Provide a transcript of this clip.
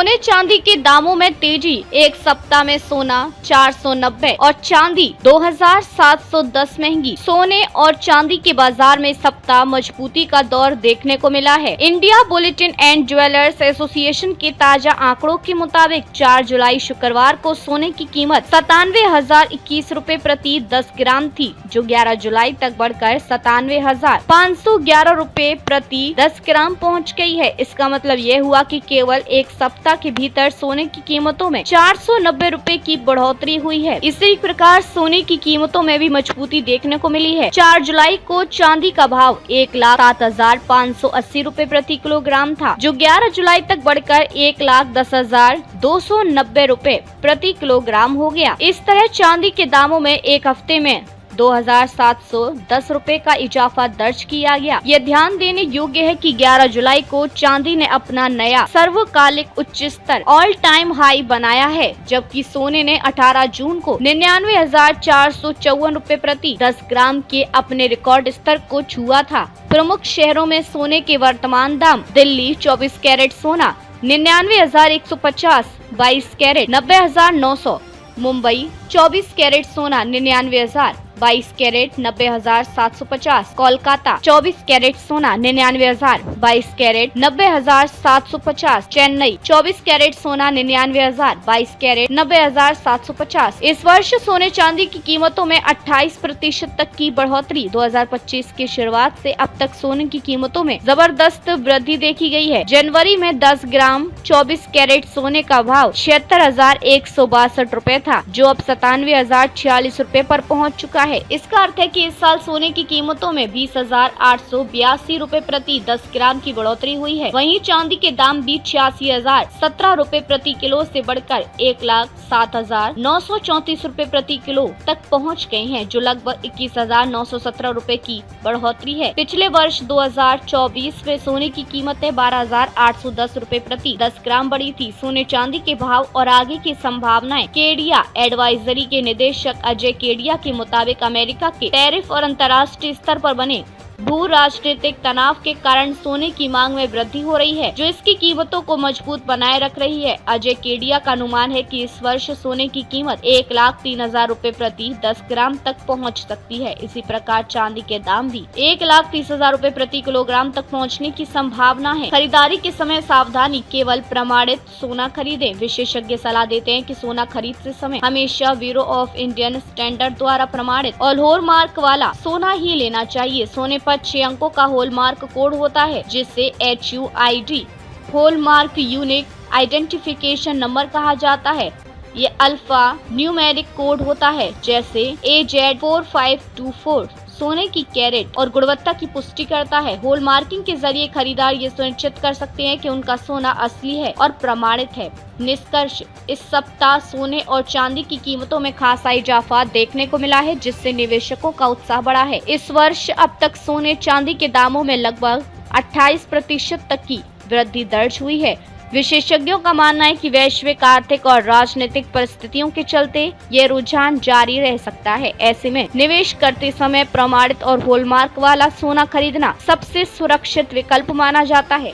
सोने चांदी के दामों में तेजी। एक सप्ताह में सोना 490 और चांदी 2710 महंगी। सोने और चांदी के बाजार में सप्ताह मजबूती का दौर देखने को मिला है। India bulletin and jewellers association के ताजा आंकड़ों के मुताबिक 4 जुलाई शुक्रवार को सोने की कीमत 97,021 रूपए प्रति 10 ग्राम थी, जो 11 जुलाई तक बढ़कर 97,511 रूपए प्रति 10 ग्राम पहुंच गई है। इसका मतलब ये हुआ कि केवल एक सप्ताह के भीतर सोने की कीमतों में 490 रूपए की बढ़ोतरी हुई है। इसी प्रकार सोने की कीमतों में भी मजबूती देखने को मिली है। 4 जुलाई को चांदी का भाव 1,07,580 रूपए प्रति किलोग्राम था, जो 11 जुलाई तक बढ़कर 1,10,290 रूपए प्रति किलोग्राम हो गया। इस तरह चांदी के दामों में एक हफ्ते में 2,710 रूपए का इजाफा दर्ज किया गया। ये ध्यान देने योग्य है कि 11 जुलाई को चांदी ने अपना नया सर्वकालिक उच्च स्तर ऑल टाइम हाई बनाया है, जबकि सोने ने 18 जून को 99,454 रूपए प्रति 10 ग्राम के अपने रिकॉर्ड स्तर को छुआ था। प्रमुख शहरों में सोने के वर्तमान दाम: दिल्ली 24 कैरेट सोना 99,150, 22 कैरेट 90,900, मुंबई 24 कैरेट सोना 99,000, 22 कैरेट 90,750, कोलकाता 24 कैरेट सोना 99,000, 22 कैरेट 90,750, चेन्नई 24 कैरेट सोना 99,000, 22 कैरेट 90,750। इस वर्ष सोने चांदी की कीमतों में 28% तक की बढ़ोतरी। 2025 की शुरुआत से अब तक सोने की कीमतों में जबरदस्त वृद्धि देखी गई है। जनवरी में 10 ग्राम 24 कैरेट सोने का भाव 76,162 रूपए था, जो अब 97,046 रूपए पर पहुंच चुका है। इसका अर्थ है कि इस साल सोने की कीमतों में 20,882 रूपए प्रति 10 ग्राम की बढ़ोतरी हुई है। वहीं चांदी के दाम भी 86,017 रूपए प्रति किलो से बढ़कर 1,07,934 रूपए प्रति किलो तक पहुंच गए हैं, जो लगभग 21,917 रूपए की बढ़ोतरी है। पिछले वर्ष 2024 में सोने की कीमतें 12,810 रूपए प्रति 10 ग्राम बढ़ी थी। सोने चांदी के भाव और आगे की संभावनाएं। केडिया एडवाइजरी के निदेशक अजय केडिया के मुताबिक अमेरिका के टैरिफ और अंतर्राष्ट्रीय स्तर पर बने भू राजनीतिक तनाव के कारण सोने की मांग में वृद्धि हो रही है, जो इसकी कीमतों को मजबूत बनाए रख रही है। अजय केडिया का अनुमान है कि इस वर्ष सोने की कीमत 1,03,000 रूपए प्रति 10 ग्राम तक पहुंच सकती है। इसी प्रकार चांदी के दाम भी 1,30,000 रूपए प्रति किलोग्राम तक पहुंचने की संभावना है। खरीदारी के समय सावधानी, केवल प्रमाणित सोना खरीदें। विशेषज्ञ सलाह देते हैं कि सोना खरीदते समय हमेशा ब्यूरो ऑफ इंडियन स्टैंडर्ड द्वारा प्रमाणित और हॉलमार्क वाला सोना ही लेना चाहिए। सोने पर 6 अंकों का हॉलमार्क कोड होता है, जिसे HUID hallmark unique identification number कहा जाता है। ये अल्फा न्यूमेरिक कोड होता है, जैसे AZ4524 सोने की कैरेट और गुणवत्ता की पुष्टि करता है। हॉलमार्किंग के जरिए खरीदार ये सुनिश्चित कर सकते हैं कि उनका सोना असली है और प्रमाणित है। निष्कर्ष: इस सप्ताह सोने और चांदी की कीमतों में खासा इजाफा देखने को मिला है, जिससे निवेशकों का उत्साह बढ़ा है। इस वर्ष अब तक सोने चांदी के दामों में लगभग 28% तक की वृद्धि दर्ज हुई है। विशेषज्ञों का मानना है कि वैश्विक आर्थिक और राजनीतिक परिस्थितियों के चलते ये रुझान जारी रह सकता है। ऐसे में निवेश करते समय प्रमाणित और हॉलमार्क वाला सोना खरीदना सबसे सुरक्षित विकल्प माना जाता है।